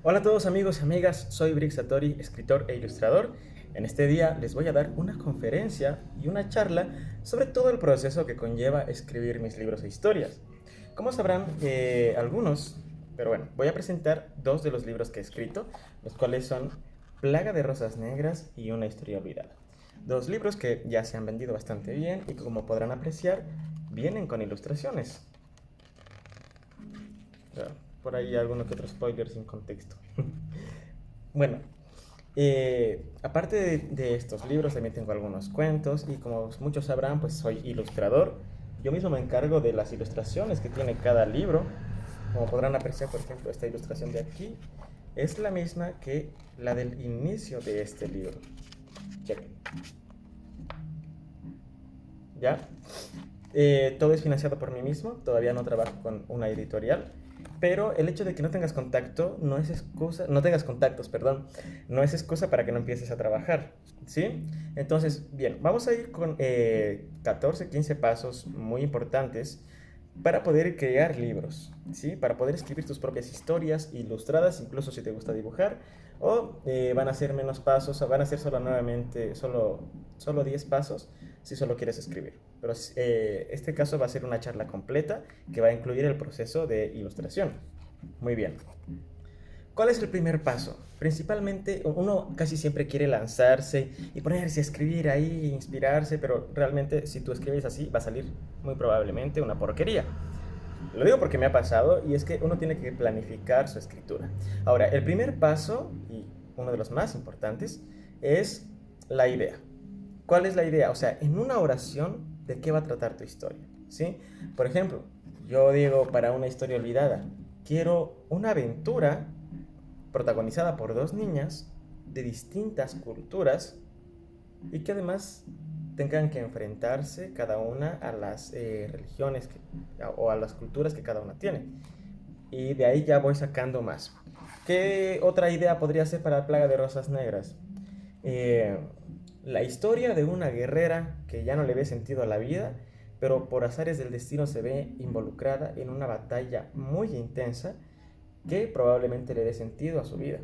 Hola a todos amigos y amigas, soy Brick Satori, escritor e ilustrador. En este día les voy a dar una conferencia y una charla sobre todo el proceso que conlleva escribir mis libros e historias. Como sabrán algunos, pero bueno, voy a presentar dos de los libros que he escrito, los cuales son Plaga de Rosas Negras y Una Historia Olvidada. Dos libros que ya se han vendido bastante bien y que, como podrán apreciar, vienen con ilustraciones. Ya, por ahí alguno que otro spoiler sin contexto. Bueno, aparte de estos libros, también tengo algunos cuentos y como muchos sabrán, pues soy ilustrador. Yo mismo me encargo de las ilustraciones que tiene cada libro. Como podrán apreciar, por ejemplo, esta ilustración de aquí es la misma que la del inicio de este libro. Chequen. ¿Ya? Todo es financiado por mí mismo, todavía no trabajo con una editorial, pero el hecho de que no tengas contacto no es excusa, no tengas contactos, perdón, no es excusa para que no empieces a trabajar, ¿sí? Entonces, bien, vamos a ir con 14, 15 pasos muy importantes para poder crear libros, ¿sí? Para poder escribir tus propias historias ilustradas, incluso si te gusta dibujar, o van a ser menos pasos, o van a ser solo 10 pasos si solo quieres escribir. Pero este caso va a ser una charla completa que va a incluir el proceso de ilustración. Muy bien. ¿Cuál es el primer paso? Principalmente uno casi siempre quiere lanzarse y ponerse a escribir ahí, inspirarse, pero realmente si tú escribes así va a salir muy probablemente una porquería. Lo digo porque me ha pasado y es que uno tiene que planificar su escritura. Ahora, el primer paso, y uno de los más importantes, es la idea. ¿Cuál es la idea? O sea, en una oración, ¿de qué va a tratar tu historia? ¿Sí? Por ejemplo, yo digo para una historia olvidada, quiero una aventura protagonizada por dos niñas de distintas culturas y que además tengan que enfrentarse cada una a las religiones o a las culturas que cada una tiene. Y de ahí ya voy sacando más. ¿Qué otra idea podría ser para la Plaga de Rosas Negras? Eh, la historia de una guerrera que ya no le ve sentido a la vida, pero por azares del destino se ve involucrada en una batalla muy intensa que probablemente le dé sentido a su vida.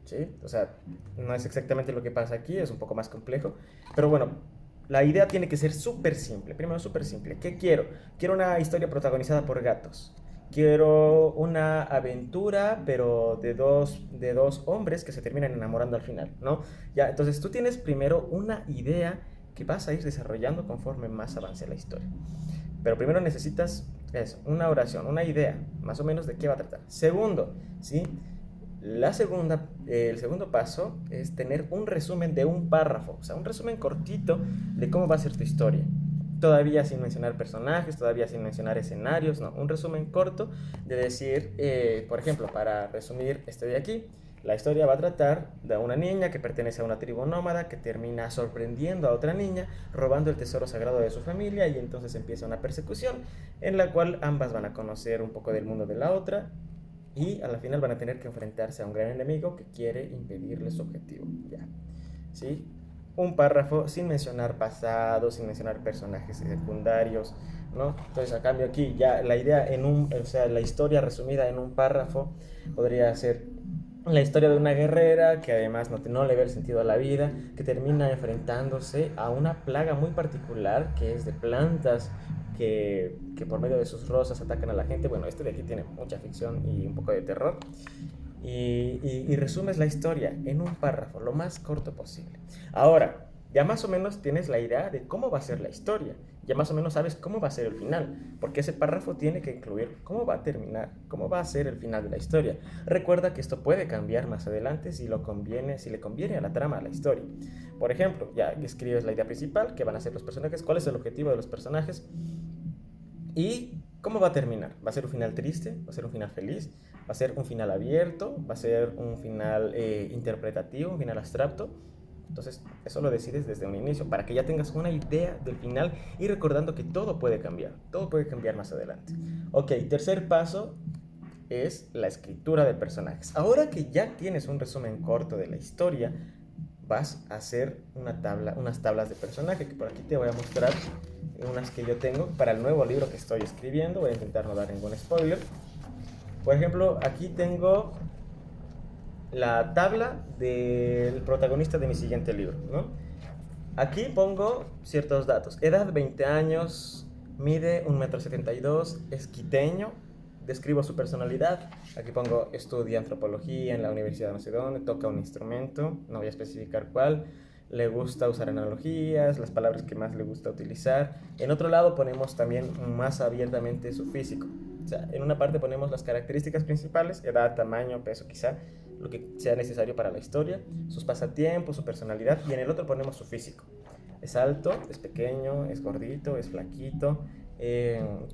¿Sí? O sea, no es exactamente lo que pasa aquí, es un poco más complejo. Pero bueno, la idea tiene que ser súper simple. Primero, súper simple. ¿Qué quiero? Quiero una historia protagonizada por gatos. Quiero una aventura, pero de dos hombres que se terminan enamorando al final, ¿no? Ya, entonces tú tienes primero una idea que vas a ir desarrollando conforme más avance la historia. Pero primero necesitas eso, una oración, una idea, más o menos de qué va a tratar. Segundo, ¿sí? El segundo paso es tener un resumen de un párrafo, o sea, un resumen cortito de cómo va a ser tu historia. Todavía sin mencionar personajes, todavía sin mencionar escenarios, no, un resumen corto de decir, por ejemplo, para resumir este de aquí, la historia va a tratar de una niña que pertenece a una tribu nómada que termina sorprendiendo a otra niña, robando el tesoro sagrado de su familia y entonces empieza una persecución en la cual ambas van a conocer un poco del mundo de la otra y a la final van a tener que enfrentarse a un gran enemigo que quiere impedirles su objetivo. Ya. ¿Sí? Un párrafo sin mencionar pasado, sin mencionar personajes secundarios, ¿no? Entonces, a cambio aquí ya la idea o sea, la historia resumida en un párrafo podría ser la historia de una guerrera que además no le ve el sentido a la vida, que termina enfrentándose a una plaga muy particular que es de plantas que por medio de sus rosas atacan a la gente. Bueno, este de aquí tiene mucha ficción y un poco de terror. Y resumes la historia en un párrafo, lo más corto posible. Ahora, ya más o menos tienes la idea de cómo va a ser la historia, ya más o menos sabes cómo va a ser el final, porque ese párrafo tiene que incluir cómo va a terminar, cómo va a ser el final de la historia. Recuerda que esto puede cambiar más adelante si le conviene a la trama, a la historia. Por ejemplo, ya escribes la idea principal, qué van a ser los personajes, cuál es el objetivo de los personajes, ¿y cómo va a terminar? ¿Va a ser un final triste? ¿Va a ser un final feliz? ¿Va a ser un final abierto? ¿Va a ser un final interpretativo? ¿Un final abstracto? Entonces, eso lo decides desde un inicio, para que ya tengas una idea del final y recordando que todo puede cambiar más adelante. Ok, tercer paso es la escritura de personajes. Ahora que ya tienes un resumen corto de la historia, vas a hacer unas tablas de personaje, que por aquí te voy a mostrar unas que yo tengo para el nuevo libro que estoy escribiendo. Voy a intentar no dar ningún spoiler. Por ejemplo, aquí tengo la tabla del protagonista de mi siguiente libro, ¿no? Aquí pongo ciertos datos. Edad 20 años, mide 1,72 m, es quiteño, describo su personalidad. Aquí pongo estudia antropología en la universidad no sé dónde, toca un instrumento, no voy a especificar cuál. Le gusta usar analogías, las palabras que más le gusta utilizar. En otro lado ponemos también más abiertamente su físico. O sea, en una parte ponemos las características principales, edad, tamaño, peso quizá, lo que sea necesario para la historia, sus pasatiempos, su personalidad, y en el otro ponemos su físico. Es alto, es pequeño, es gordito, es flaquito.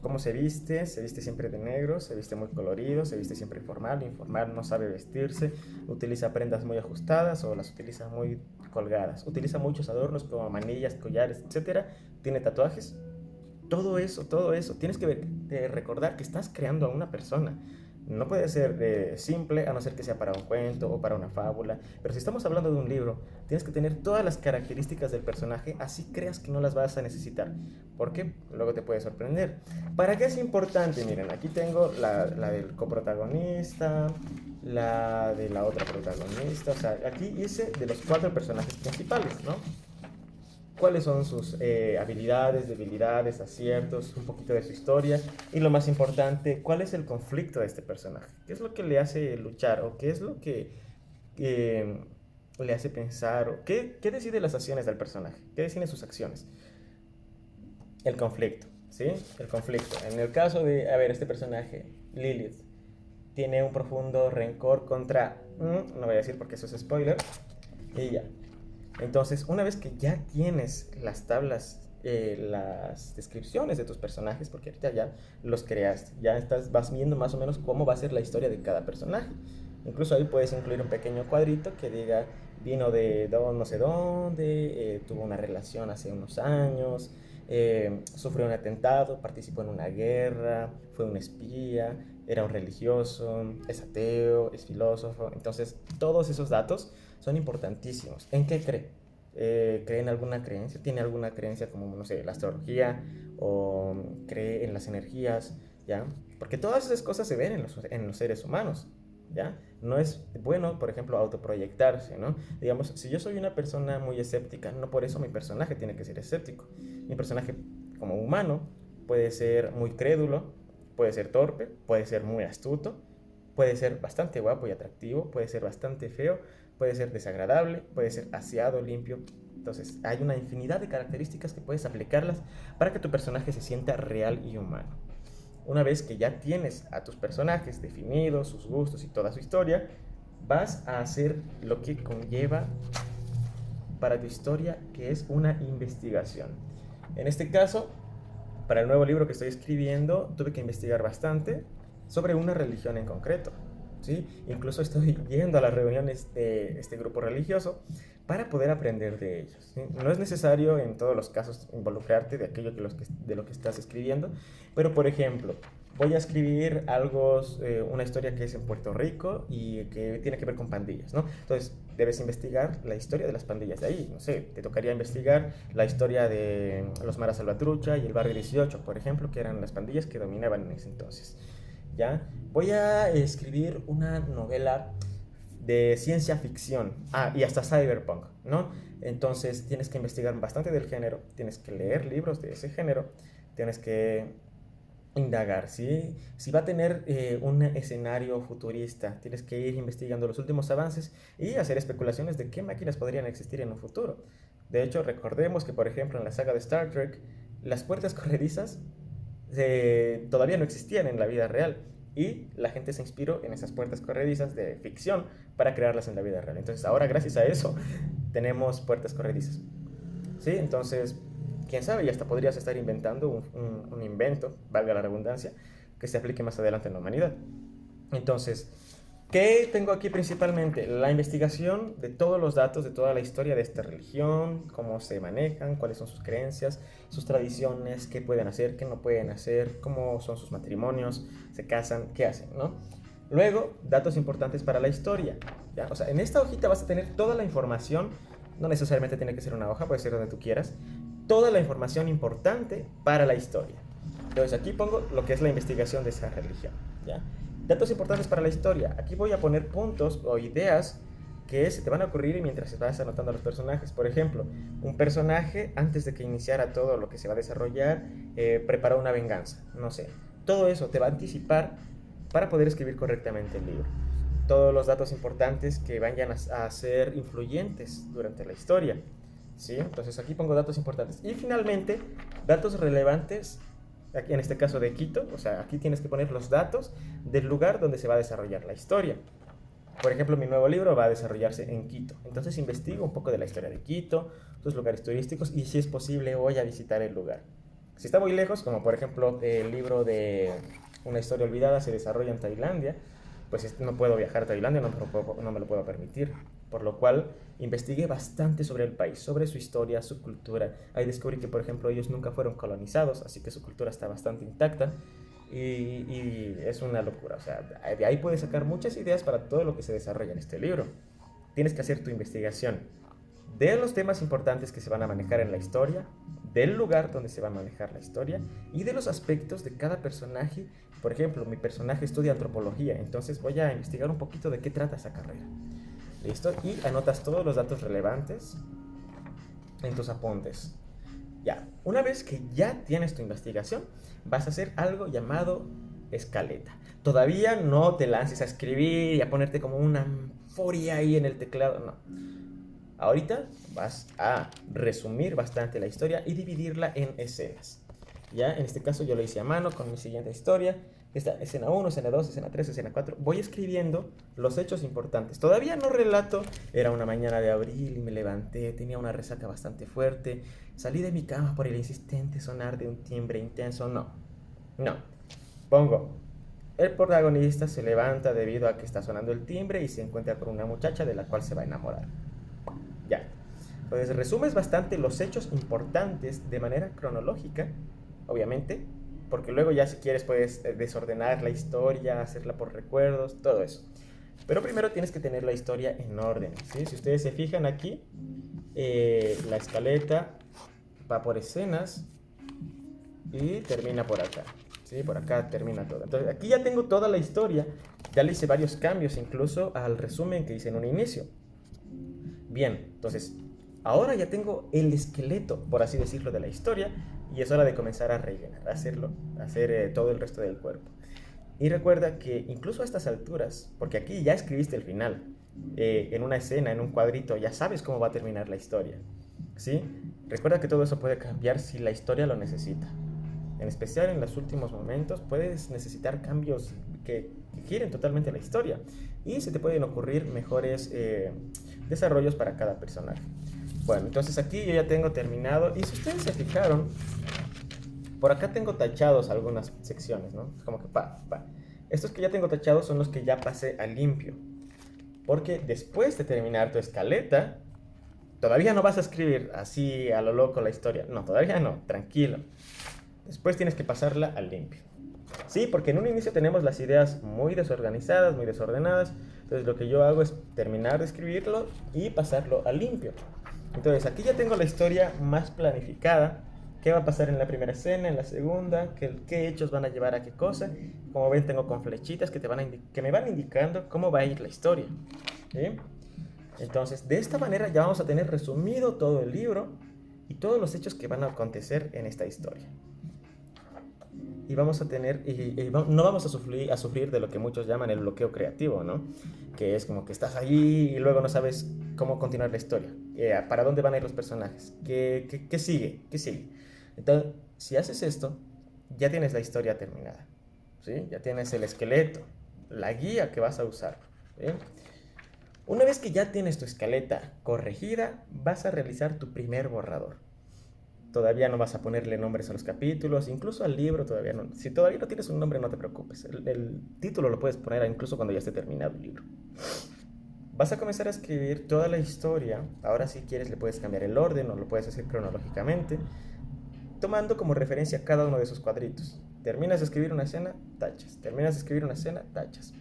¿Cómo se viste? Se viste siempre de negro, se viste muy colorido, se viste siempre informal, no sabe vestirse, utiliza prendas muy ajustadas o las utiliza muy colgadas, utiliza muchos adornos como manillas, collares, etcétera, tiene tatuajes. Todo eso, tienes que recordar que estás creando a una persona. No puede ser simple, a no ser que sea para un cuento o para una fábula. Pero si estamos hablando de un libro, tienes que tener todas las características del personaje, así creas que no las vas a necesitar. Porque luego te puede sorprender. ¿Para qué es importante? Miren, aquí tengo la del coprotagonista, la de la otra protagonista. O sea, aquí hice de los 4 personajes principales, ¿no? Cuáles son sus habilidades, debilidades, aciertos, un poquito de su historia y lo más importante, cuál es el conflicto de este personaje, qué es lo que le hace luchar o qué es lo que eh, le hace pensar o qué decide las acciones del personaje, qué decide sus acciones. El conflicto, ¿sí? El conflicto. En el caso de, a ver, este personaje, Lilith, tiene un profundo rencor contra, no voy a decir porque eso es spoiler, ella. Entonces, una vez que ya tienes las tablas, las descripciones de tus personajes, porque ahorita ya los creaste, ya vas viendo más o menos cómo va a ser la historia de cada personaje. Incluso ahí puedes incluir un pequeño cuadrito que diga, vino de no sé dónde, tuvo una relación hace unos años, sufrió un atentado, participó en una guerra, fue un espía, era un religioso, es ateo, es filósofo. Entonces, todos esos datos son importantísimos. ¿En qué cree? ¿Cree en alguna creencia? ¿Tiene alguna creencia como, no sé, la astrología? ¿O cree en las energías? ¿Ya? Porque todas esas cosas se ven en los seres humanos. ¿Ya? No es bueno, por ejemplo, autoproyectarse, ¿no? Digamos, si yo soy una persona muy escéptica, no por eso mi personaje tiene que ser escéptico. Mi personaje como humano puede ser muy crédulo, puede ser torpe, puede ser muy astuto, puede ser bastante guapo y atractivo, puede ser bastante feo, puede ser desagradable, puede ser aseado, limpio. Entonces, hay una infinidad de características que puedes aplicarlas para que tu personaje se sienta real y humano. Una vez que ya tienes a tus personajes definidos, sus gustos y toda su historia, vas a hacer lo que conlleva para tu historia, que es una investigación. En este caso, para el nuevo libro que estoy escribiendo, tuve que investigar bastante sobre una religión en concreto. ¿Sí? Incluso estoy yendo a las reuniones de este grupo religioso para poder aprender de ellos. ¿Sí? No es necesario en todos los casos involucrarte de aquello de lo que estás escribiendo, pero por ejemplo, voy a escribir algo, una historia que es en Puerto Rico y que tiene que ver con pandillas, ¿no? Entonces, debes investigar la historia de las pandillas de ahí, no sé, te tocaría investigar la historia de los Mara Salvatrucha y el Barrio 18, por ejemplo, que eran las pandillas que dominaban en ese entonces. ¿Ya? Voy a escribir una novela de ciencia ficción, y hasta cyberpunk, ¿no? Entonces tienes que investigar bastante del género, tienes que leer libros de ese género, tienes que indagar, ¿sí? Si va a tener un escenario futurista, tienes que ir investigando los últimos avances y hacer especulaciones de qué máquinas podrían existir en un futuro. De hecho, recordemos que, por ejemplo, en la saga de Star Trek, las puertas corredizas todavía no existían en la vida real y la gente se inspiró en esas puertas corredizas de ficción para crearlas en la vida real. Entonces ahora gracias a eso tenemos puertas corredizas. ¿Sí? Entonces, quién sabe, y hasta podrías estar inventando un invento, valga la redundancia, que se aplique más adelante en la humanidad. Entonces, ¿qué tengo aquí principalmente? La investigación de todos los datos de toda la historia de esta religión, cómo se manejan, cuáles son sus creencias, sus tradiciones, qué pueden hacer, qué no pueden hacer, cómo son sus matrimonios, se casan, qué hacen, ¿no? Luego, datos importantes para la historia, ¿ya? O sea, en esta hojita vas a tener toda la información, no necesariamente tiene que ser una hoja, puede ser donde tú quieras, toda la información importante para la historia. Entonces aquí pongo lo que es la investigación de esa religión, ¿ya? Datos importantes para la historia. Aquí voy a poner puntos o ideas que se te van a ocurrir mientras vas anotando a los personajes. Por ejemplo, un personaje, antes de que iniciara todo lo que se va a desarrollar, preparó una venganza, no sé. Todo eso te va a anticipar para poder escribir correctamente el libro. Todos los datos importantes que vayan a ser influyentes durante la historia, ¿sí? Entonces aquí pongo datos importantes. Y finalmente, datos relevantes, aquí en este caso de Quito, o sea, aquí tienes que poner los datos del lugar donde se va a desarrollar la historia. Por ejemplo, mi nuevo libro va a desarrollarse en Quito. Entonces investigo un poco de la historia de Quito, sus lugares turísticos y si es posible voy a visitar el lugar. Si está muy lejos, como por ejemplo el libro de Una historia olvidada se desarrolla en Tailandia, pues no puedo viajar a Tailandia, no me lo puedo permitir. Por lo cual investigué bastante sobre el país, sobre su historia, su cultura. Ahí descubrí que, por ejemplo, ellos nunca fueron colonizados, así que su cultura está bastante intacta. Y es una locura, o sea, de ahí puedes sacar muchas ideas para todo lo que se desarrolla en este libro. Tienes que hacer tu investigación de los temas importantes que se van a manejar en la historia, del lugar donde se va a manejar la historia y de los aspectos de cada personaje. Por ejemplo, mi personaje estudia antropología, entonces voy a investigar un poquito de qué trata esa carrera. ¿Listo? Y anotas todos los datos relevantes en tus apuntes. Ya, una vez que ya tienes tu investigación, vas a hacer algo llamado escaleta. Todavía no te lances a escribir y a ponerte como una furia ahí en el teclado, no. Ahorita vas a resumir bastante la historia y dividirla en escenas. Ya, en este caso yo lo hice a mano con mi siguiente historia. Esta escena 1, escena 2, escena 3, escena 4. Voy escribiendo los hechos importantes. Todavía no relato, era una mañana de abril y me levanté, tenía una resaca bastante fuerte, salí de mi cama por el insistente sonar de un timbre intenso. No. Pongo, el protagonista se levanta debido a que está sonando el timbre y se encuentra con una muchacha de la cual se va a enamorar. Ya. Entonces resumes bastante los hechos importantes de manera cronológica, obviamente, porque luego ya si quieres puedes desordenar la historia, hacerla por recuerdos, todo eso. Pero primero tienes que tener la historia en orden, ¿sí? Si ustedes se fijan aquí, la escaleta va por escenas y termina por acá, ¿sí? Por acá termina todo. Entonces aquí ya tengo toda la historia, ya le hice varios cambios incluso al resumen que hice en un inicio. Bien, entonces ahora ya tengo el esqueleto, por así decirlo, de la historia y es hora de comenzar a rellenar, a hacer todo el resto del cuerpo. Y recuerda que incluso a estas alturas, porque aquí ya escribiste el final, en una escena, en un cuadrito, ya sabes cómo va a terminar la historia, ¿sí? Recuerda que todo eso puede cambiar si la historia lo necesita. En especial en los últimos momentos puedes necesitar cambios que giren totalmente la historia y se te pueden ocurrir mejores desarrollos para cada personaje. Bueno, entonces aquí yo ya tengo terminado y si ustedes se fijaron, por acá tengo tachados algunas secciones, ¿no? Como que estos que ya tengo tachados son los que ya pasé a limpio. Porque después de terminar tu escaleta, todavía no vas a escribir así a lo loco la historia. No, todavía no, tranquilo. Después tienes que pasarla al limpio. Sí, porque en un inicio tenemos las ideas muy desorganizadas, muy desordenadas. Entonces lo que yo hago es terminar de escribirlo y pasarlo al limpio. Entonces aquí ya tengo la historia más planificada. ¿Qué va a pasar en la primera escena, en la segunda? ¿Qué hechos van a llevar a qué cosa? Como ven, tengo con flechitas que me van indicando cómo va a ir la historia. ¿Sí? Entonces, de esta manera ya vamos a tener resumido todo el libro y todos los hechos que van a acontecer en esta historia. Y vamos a tener, no vamos a sufrir de lo que muchos llaman el bloqueo creativo, ¿no? Que es como que estás allí y luego no sabes cómo continuar la historia, para dónde van a ir los personajes, qué sigue. Entonces, si haces esto, ya tienes la historia terminada, ¿sí? Ya tienes el esqueleto, la guía que vas a usar, ¿sí? Una vez que ya tienes tu escaleta corregida, vas a realizar tu primer borrador. Todavía no vas a ponerle nombres a los capítulos, incluso al libro todavía no. Si todavía no tienes un nombre, no te preocupes. El título lo puedes poner incluso cuando ya esté terminado el libro. Vas a comenzar a escribir toda la historia. Ahora si quieres le puedes cambiar el orden o lo puedes hacer cronológicamente, tomando como referencia cada uno de esos cuadritos. Terminas de escribir una escena, tachas. Terminas de escribir una escena, tachas.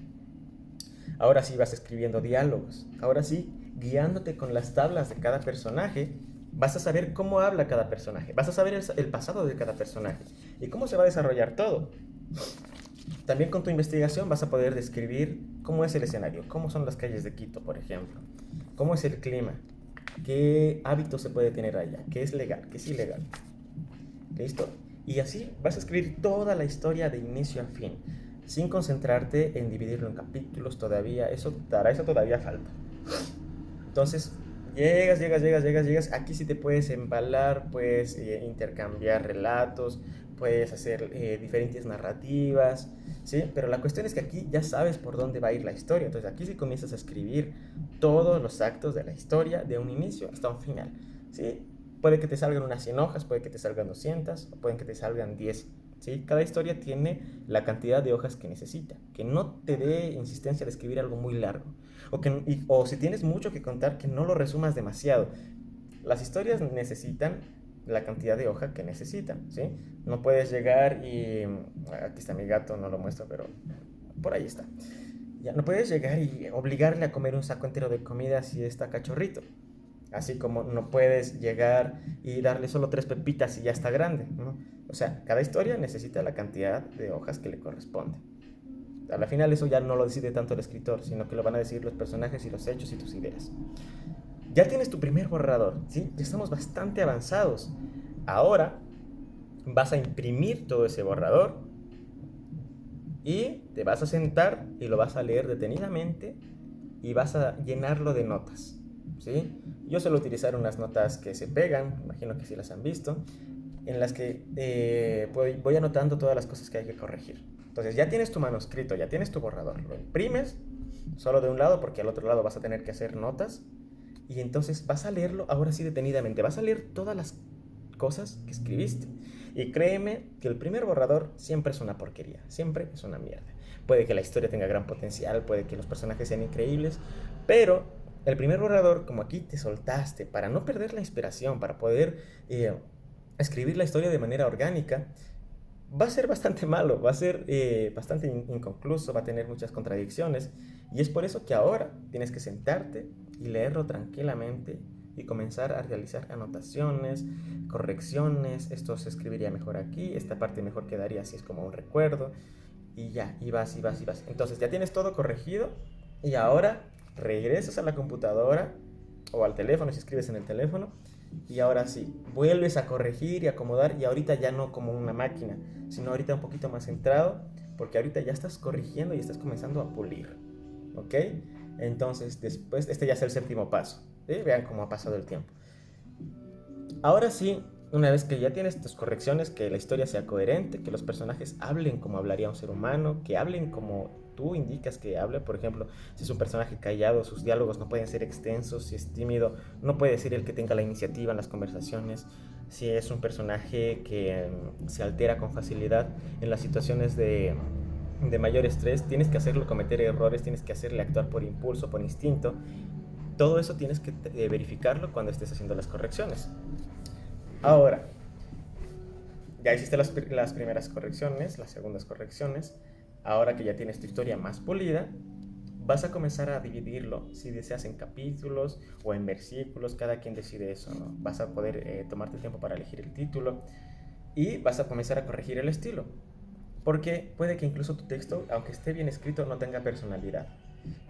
Ahora sí vas escribiendo diálogos. Ahora sí, guiándote con las tablas de cada personaje, vas a saber cómo habla cada personaje. Vas a saber el pasado de cada personaje y cómo se va a desarrollar todo. También con tu investigación vas a poder describir cómo es el escenario, cómo son las calles de Quito, por ejemplo, cómo es el clima, qué hábitos se puede tener allá, qué es legal, qué es ilegal. ¿Listo? Y así vas a escribir toda la historia de inicio a fin, sin concentrarte en dividirlo en capítulos todavía. Eso todavía falta. Entonces, llegas. Aquí sí te puedes embalar, puedes intercambiar relatos, puedes hacer diferentes narrativas, ¿sí? Pero la cuestión es que aquí ya sabes por dónde va a ir la historia. Entonces, aquí sí comienzas a escribir todos los actos de la historia, de un inicio hasta un final, ¿sí? Puede que te salgan unas 100 hojas, puede que te salgan 200, o pueden que te salgan 10. ¿Sí? Cada historia tiene la cantidad de hojas que necesita. Que no te dé insistencia de escribir algo muy largo. O si tienes mucho que contar, que no lo resumas demasiado. Las historias necesitan la cantidad de hoja que necesitan. ¿Sí? No puedes llegar y... Aquí está mi gato, no lo muestro, pero por ahí está. Ya, no puedes llegar y obligarle a comer un saco entero de comida si está cachorrito. Así como no puedes llegar y darle solo 3 pepitas y ya está grande, ¿no? O sea, cada historia necesita la cantidad de hojas que le corresponde. A la final eso ya no lo decide tanto el escritor, sino que lo van a decir los personajes y los hechos y tus ideas. Ya tienes tu primer borrador, ¿sí? Ya estamos bastante avanzados. Ahora vas a imprimir todo ese borrador y te vas a sentar y lo vas a leer detenidamente y vas a llenarlo de notas, ¿sí? Yo suelo utilizar unas notas que se pegan, imagino que sí las han visto, en las que voy anotando todas las cosas que hay que corregir. Entonces ya tienes tu manuscrito, ya tienes tu borrador, lo imprimes solo de un lado porque al otro lado vas a tener que hacer notas y entonces vas a leerlo ahora sí detenidamente, vas a leer todas las cosas que escribiste. Y créeme que el primer borrador siempre es una porquería, siempre es una mierda. Puede que la historia tenga gran potencial, puede que los personajes sean increíbles, pero el primer borrador, como aquí te soltaste, para no perder la inspiración, para poder escribir la historia de manera orgánica, va a ser bastante malo, va a ser bastante inconcluso, va a tener muchas contradicciones. Y es por eso que ahora tienes que sentarte y leerlo tranquilamente y comenzar a realizar anotaciones, correcciones. Esto se escribiría mejor aquí, esta parte mejor quedaría así, es como un recuerdo. Y ya, y vas. Entonces ya tienes todo corregido y ahora regresas a la computadora o al teléfono si escribes en el teléfono. Y ahora sí, vuelves a corregir y acomodar y ahorita ya no como una máquina, sino ahorita un poquito más centrado, porque ahorita ya estás corrigiendo y estás comenzando a pulir, ¿ok? Entonces después, este ya es el séptimo paso, ¿sí? Vean cómo ha pasado el tiempo. Ahora sí, una vez que ya tienes tus correcciones, que la historia sea coherente, que los personajes hablen como hablaría un ser humano, que hablen como tú indicas que hable. Por ejemplo, si es un personaje callado, sus diálogos no pueden ser extensos. Si es tímido, no puede ser el que tenga la iniciativa en las conversaciones. Si es un personaje que se altera con facilidad en las situaciones de mayor estrés, tienes que hacerlo cometer errores, tienes que hacerle actuar por impulso, por instinto. Todo eso tienes que verificarlo cuando estés haciendo las correcciones. Ahora, ya hiciste las primeras correcciones, las segundas correcciones. Ahora que ya tienes tu historia más pulida, vas a comenzar a dividirlo, si deseas, en capítulos o en versículos. Cada quien decide eso, ¿no? Vas a poder tomarte el tiempo para elegir el título y vas a comenzar a corregir el estilo. Porque puede que incluso tu texto, aunque esté bien escrito, no tenga personalidad,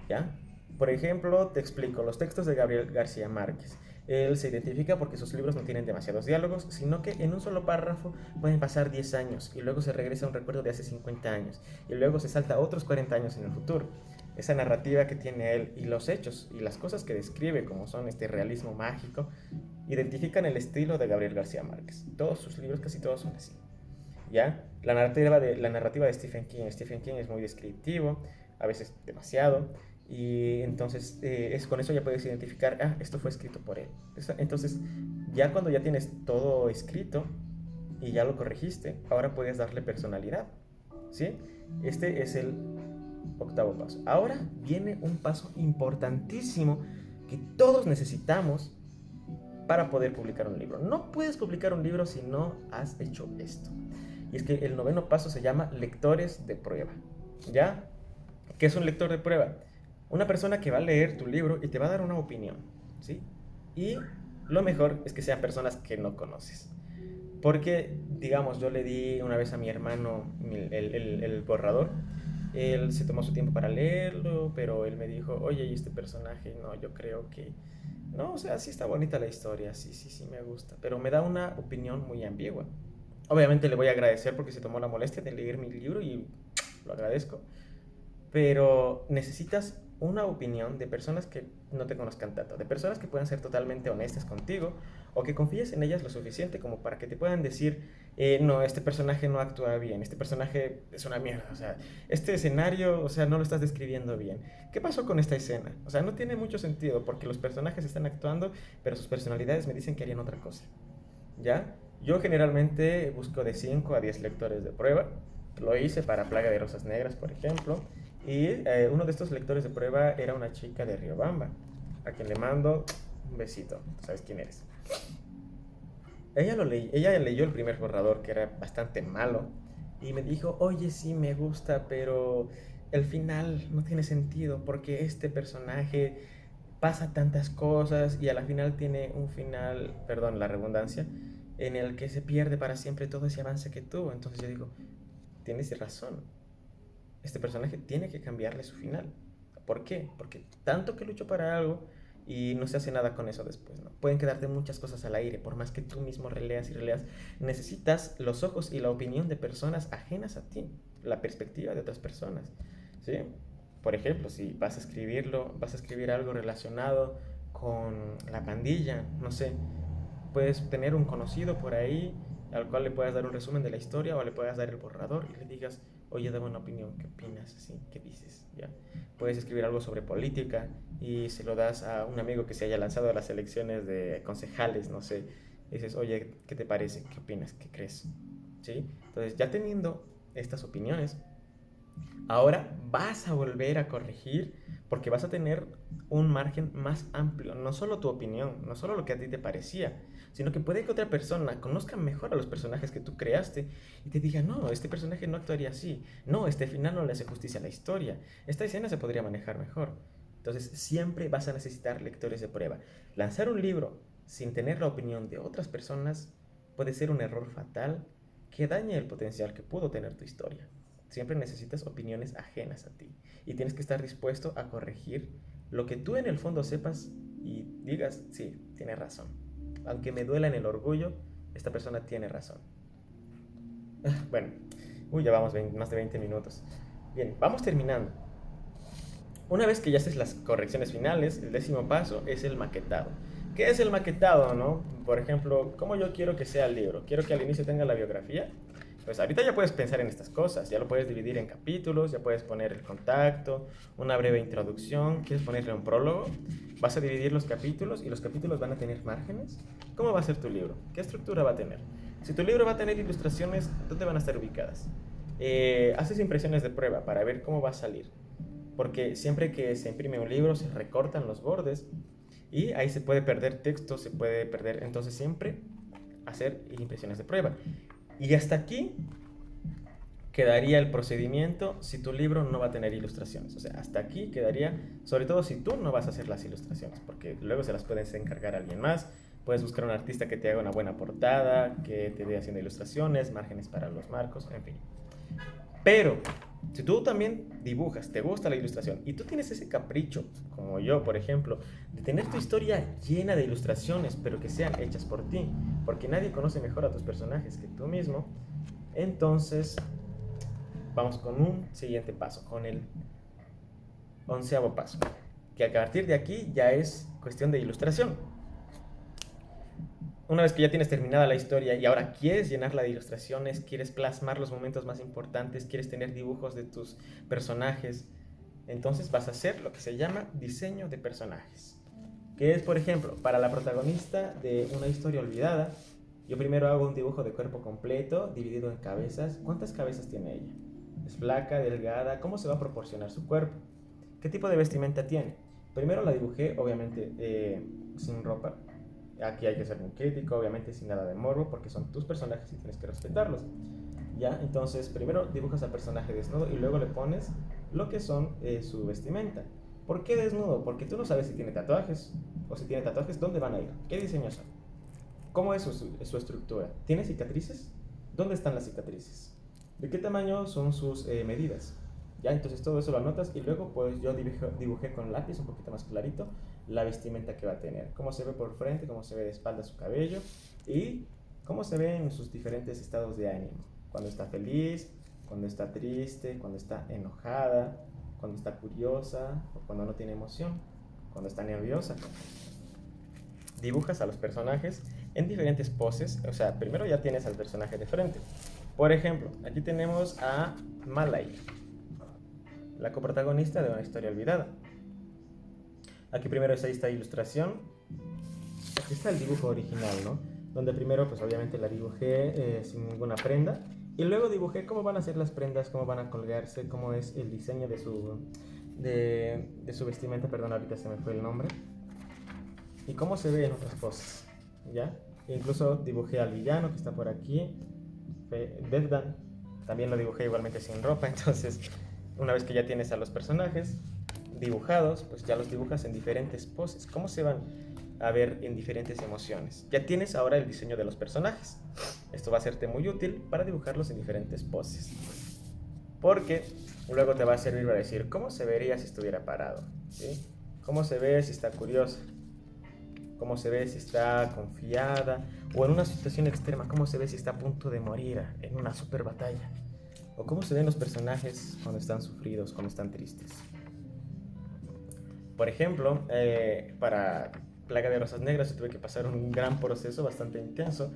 ¿ya? Por ejemplo, te explico, los textos de Gabriel García Márquez. Él se identifica porque sus libros no tienen demasiados diálogos, sino que en un solo párrafo pueden pasar 10 años y luego se regresa a un recuerdo de hace 50 años y luego se salta otros 40 años en el futuro. Esa narrativa que tiene él y los hechos y las cosas que describe, como son este realismo mágico, identifican el estilo de Gabriel García Márquez. Todos sus libros, casi todos son así. ¿Ya? La narrativa de Stephen King es muy descriptivo, a veces demasiado, y entonces con eso ya puedes identificar, esto fue escrito por él. Entonces, ya cuando ya tienes todo escrito y ya lo corregiste, ahora puedes darle personalidad, ¿sí? Este es el octavo paso. Ahora viene un paso importantísimo que todos necesitamos para poder publicar un libro. No puedes publicar un libro si no has hecho esto. Y es que el noveno paso se llama lectores de prueba. ¿Ya? ¿Qué es un lector de prueba? Una persona que va a leer tu libro y te va a dar una opinión, ¿sí? Y lo mejor es que sean personas que no conoces. Porque, digamos, yo le di una vez a mi hermano el borrador. Él se tomó su tiempo para leerlo, pero él me dijo, oye, ¿y este personaje? No, yo creo que... No, o sea, sí está bonita la historia, sí, sí, sí me gusta, pero me da una opinión muy ambigua. Obviamente le voy a agradecer porque se tomó la molestia de leer mi libro y lo agradezco, pero necesitas una opinión de personas que no te conozcan tanto, de personas que puedan ser totalmente honestas contigo o que confíes en ellas lo suficiente como para que te puedan decir, no, este personaje no actúa bien, este personaje es una mierda, o sea, este escenario, o sea, no lo estás describiendo bien. ¿Qué pasó con esta escena? O sea, no tiene mucho sentido porque los personajes están actuando, pero sus personalidades me dicen que harían otra cosa. ¿Ya? Yo generalmente busco de 5 a 10 lectores de prueba. Lo hice para Plaga de Rosas Negras, por ejemplo. Y uno de estos lectores de prueba era una chica de Riobamba, a quien le mando un besito. Tú sabes quién eres. Ella leyó el primer borrador, que era bastante malo, y me dijo, oye, sí me gusta, pero el final no tiene sentido, porque este personaje pasa tantas cosas y a la final tiene un final, perdón la redundancia, en el que se pierde para siempre todo ese avance que tuvo. Entonces yo digo, tienes razón, este personaje tiene que cambiarle su final. ¿Por qué? Porque tanto que luchó para algo y no se hace nada con eso después, ¿no? Pueden quedarte muchas cosas al aire, por más que tú mismo releas y releas, necesitas los ojos y la opinión de personas ajenas a ti, la perspectiva de otras personas, ¿sí? Por ejemplo, si vas a escribirlo, vas a escribir algo relacionado con la pandilla, no sé, puedes tener un conocido por ahí al cual le puedas dar un resumen de la historia o le puedas dar el borrador y le digas, oye, dame una opinión, ¿qué opinas? Así, ¿qué dices? ¿Ya? Puedes escribir algo sobre política y se lo das a un amigo que se haya lanzado a las elecciones de concejales, no sé, y dices, oye, ¿qué te parece? ¿Qué opinas? ¿Qué crees? ¿Sí? Entonces, ya teniendo estas opiniones, ahora vas a volver a corregir porque vas a tener un margen más amplio, no solo tu opinión, no solo lo que a ti te parecía, sino que puede que otra persona conozca mejor a los personajes que tú creaste y te diga, no, este personaje no actuaría así, no, este final no le hace justicia a la historia, esta escena se podría manejar mejor. Entonces siempre vas a necesitar lectores de prueba. Lanzar un libro sin tener la opinión de otras personas puede ser un error fatal que dañe el potencial que pudo tener tu historia. Siempre necesitas opiniones ajenas a ti y tienes que estar dispuesto a corregir lo que tú en el fondo sepas y digas, sí, tiene razón. Aunque me duela en el orgullo, esta persona tiene razón. Bueno, ya vamos más de 20 minutos. Bien, vamos terminando. Una vez que ya haces las correcciones finales, el 10.º paso es el maquetado. ¿Qué es el maquetado, no? Por ejemplo, ¿cómo yo quiero que sea el libro? ¿Quiero que al inicio tenga la biografía? Pues ahorita ya puedes pensar en estas cosas, ya lo puedes dividir en capítulos, ya puedes poner el contacto, una breve introducción, quieres ponerle un prólogo, vas a dividir los capítulos y los capítulos van a tener márgenes. ¿Cómo va a ser tu libro? ¿Qué estructura va a tener? Si tu libro va a tener ilustraciones, ¿dónde van a estar ubicadas? Haces impresiones de prueba para ver cómo va a salir, porque siempre que se imprime un libro se recortan los bordes y ahí se puede perder texto, se puede perder, entonces siempre hacer impresiones de prueba. Y hasta aquí quedaría el procedimiento si tu libro no va a tener ilustraciones. O sea, hasta aquí quedaría, sobre todo si tú no vas a hacer las ilustraciones, porque luego se las puedes encargar a alguien más. Puedes buscar un artista que te haga una buena portada, que te dé haciendo ilustraciones, márgenes para los marcos, en fin. Pero si tú también dibujas, te gusta la ilustración y tú tienes ese capricho, como yo, por ejemplo, de tener tu historia llena de ilustraciones, pero que sean hechas por ti, porque nadie conoce mejor a tus personajes que tú mismo, entonces vamos con un siguiente paso, con el 11.º paso, que a partir de aquí ya es cuestión de ilustración. Una vez que ya tienes terminada la historia y ahora quieres llenarla de ilustraciones, quieres plasmar los momentos más importantes, quieres tener dibujos de tus personajes, entonces vas a hacer lo que se llama diseño de personajes. Que es, por ejemplo, para la protagonista de una historia olvidada, yo primero hago un dibujo de cuerpo completo, dividido en cabezas. ¿Cuántas cabezas tiene ella? ¿Es flaca, delgada? ¿Cómo se va a proporcionar su cuerpo? ¿Qué tipo de vestimenta tiene? Primero la dibujé, obviamente, sin ropa. Aquí hay que ser muy crítico, obviamente sin nada de morbo, porque son tus personajes y tienes que respetarlos. ¿Ya? Entonces, primero dibujas al personaje desnudo y luego le pones lo que son su vestimenta. ¿Por qué desnudo? Porque tú no sabes si tiene tatuajes, o si tiene tatuajes, ¿dónde van a ir? ¿Qué diseños son? ¿Cómo es su estructura? ¿Tiene cicatrices? ¿Dónde están las cicatrices? ¿De qué tamaño son sus medidas? Ya, entonces todo eso lo anotas y luego pues yo dibujé con lápiz un poquito más clarito la vestimenta que va a tener, cómo se ve por frente, cómo se ve de espalda su cabello y cómo se ve en sus diferentes estados de ánimo, cuando está feliz, cuando está triste, cuando está enojada, cuando está curiosa o cuando no tiene emoción, cuando está nerviosa. Dibujas a los personajes en diferentes poses, o sea, primero ya tienes al personaje de frente. Por ejemplo, aquí tenemos a Malay, la coprotagonista de Una historia olvidada. Aquí primero está esta ilustración, aquí está el dibujo original, ¿no? Donde primero pues obviamente la dibujé sin ninguna prenda y luego dibujé cómo van a ser las prendas, cómo van a colgarse, cómo es el diseño de su vestimenta, perdón, ahorita se me fue el nombre, y cómo se ve en otras poses, ¿ya? Incluso dibujé al villano que está por aquí, Devdan, también lo dibujé igualmente sin ropa. Entonces una vez que ya tienes a los personajes dibujados, pues ya los dibujas en diferentes poses, cómo se van a ver en diferentes emociones. Ya tienes ahora el diseño de los personajes. Esto va a serte muy útil para dibujarlos en diferentes poses, porque luego te va a servir para decir cómo se vería si estuviera parado, ¿sí? Cómo se ve si está curiosa, cómo se ve si está confiada o en una situación extrema, cómo se ve si está a punto de morir en una super batalla, o cómo se ven los personajes cuando están sufridos, cuando están tristes. Por ejemplo, para Plaga de Rosas Negras yo tuve que pasar un gran proceso bastante intenso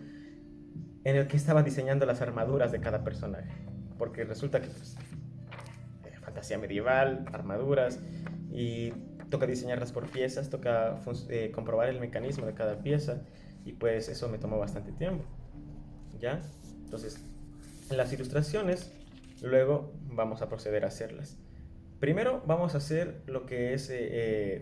en el que estaba diseñando las armaduras de cada personaje, porque resulta que pues, fantasía medieval, armaduras, y toca diseñarlas por piezas, toca comprobar el mecanismo de cada pieza, y pues eso me tomó bastante tiempo, ¿ya? Entonces, en las ilustraciones, luego vamos a proceder a hacerlas. Primero vamos a hacer lo que es,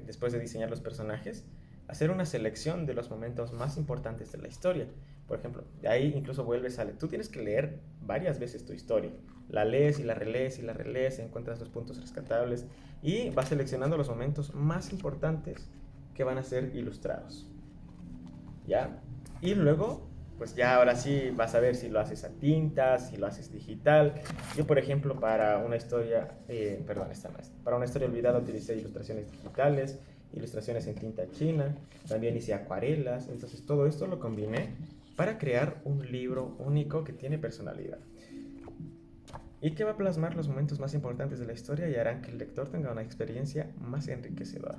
después de diseñar los personajes, hacer una selección de los momentos más importantes de la historia. Por ejemplo, de ahí incluso vuelves a leer. Tú tienes que leer varias veces tu historia. La lees y la relees y la relees, encuentras los puntos rescatables y vas seleccionando los momentos más importantes que van a ser ilustrados, ¿ya? Y luego, pues ya ahora sí vas a ver si lo haces a tinta, si lo haces digital. Yo, por ejemplo, para una historia, perdón, esta no es. Para Una historia olvidada utilicé ilustraciones digitales, ilustraciones en tinta china, también hice acuarelas. Entonces todo esto lo combiné para crear un libro único que tiene personalidad y que va a plasmar los momentos más importantes de la historia y harán que el lector tenga una experiencia más enriquecedora.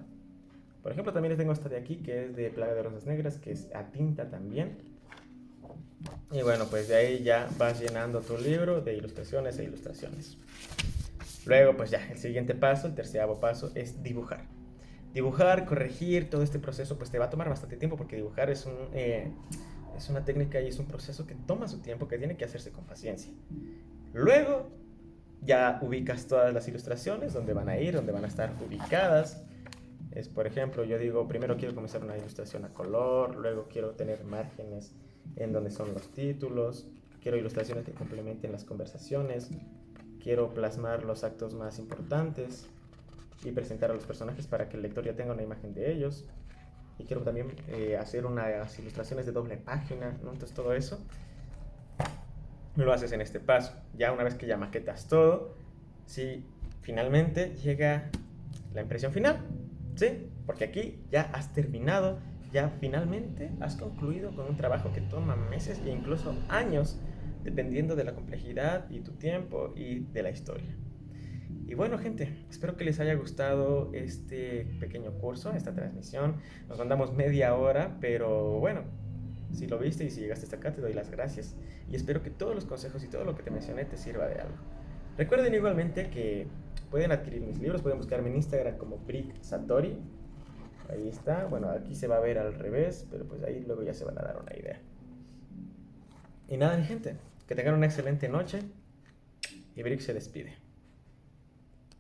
Por ejemplo, también les tengo esta de aquí, que es de Plaga de Rosas Negras, que es a tinta también. Y bueno, pues de ahí ya vas llenando tu libro de ilustraciones e ilustraciones. Luego, pues ya, el siguiente paso, el 13º paso, es dibujar. Dibujar, corregir, todo este proceso, pues te va a tomar bastante tiempo, porque dibujar es una técnica y es un proceso que toma su tiempo, que tiene que hacerse con paciencia. Luego, ya ubicas todas las ilustraciones, donde van a ir, donde van a estar ubicadas. Es, por ejemplo, yo digo, primero quiero comenzar una ilustración a color, luego quiero tener márgenes en donde son los títulos, quiero ilustraciones que complementen las conversaciones, quiero plasmar los actos más importantes y presentar a los personajes para que el lector ya tenga una imagen de ellos, y quiero también hacer unas ilustraciones de doble página, ¿no? Entonces todo eso lo haces en este paso. Ya una vez que ya maquetas todo, sí, finalmente llega la impresión final, ¿sí? Porque aquí ya has terminado, ya finalmente has concluido con un trabajo que toma meses e incluso años, dependiendo de la complejidad y tu tiempo y de la historia. Y bueno, gente, espero que les haya gustado este pequeño curso, esta transmisión. Nos mandamos media hora, pero bueno, si lo viste y si llegaste hasta acá, te doy las gracias. Y espero que todos los consejos y todo lo que te mencioné te sirva de algo. Recuerden igualmente que pueden adquirir mis libros, pueden buscarme en Instagram como Brick Satori. Ahí está. Bueno, aquí se va a ver al revés, pero pues ahí luego ya se van a dar una idea. Y nada, mi gente, que tengan una excelente noche y Brick se despide.